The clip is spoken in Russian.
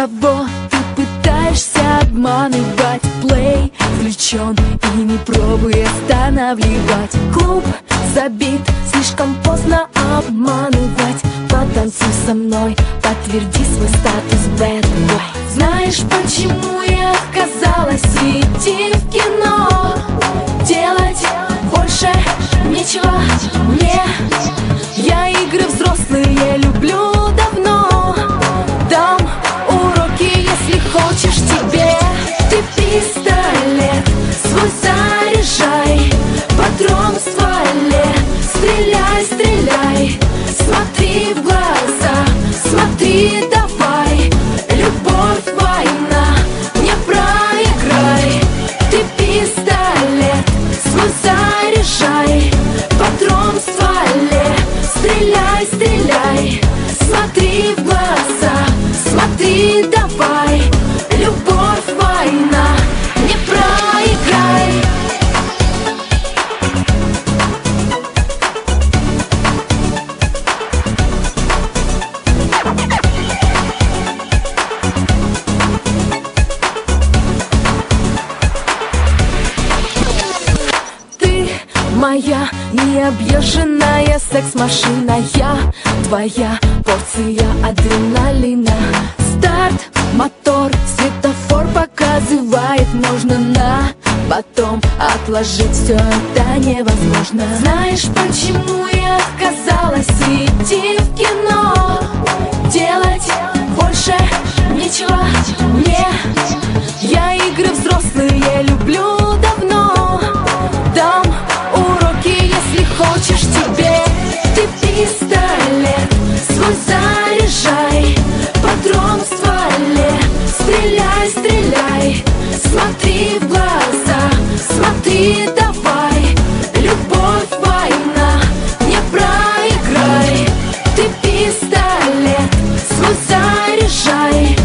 Кого ты пытаешься обманывать? Плей включен и не пробуй останавливать. Клуб забит, слишком поздно обманывать. Потанцуй со мной, подтверди свой статус bad boy. Знаешь, почему я отказалась идти в кино? Делать больше нечего мне. Я игры взрослые люблю давно. Дам уроки, если хочешь тебе. Ты пистолет свой заряжай, патрон в стволе. Стреляй, стреляй, смотри в глаза, смотри, давай. Любовь, война, не проиграй. Ты пистолет свой заряжай, патрон в стволе. Стреляй, стреляй, смотри в глаза, смотри, давай. Любовь, война, не проиграй. Моя необъезженная секс-машина, я твоя порция адреналина. Старт, мотор, светофор показывает, можно на потом отложить, все это невозможно. Знаешь, почему я отказалась идти в кино? Делать больше нечего мне. Я игры взрослые люблю давно. Дам уроки, если хочешь тебе. Ты пистолет свой заряжай, патрон в стволе. Стреляй, стреляй, смотри в глаза, смотри, давай. Любовь, война, не проиграй. Ты пистолет свой заряжай,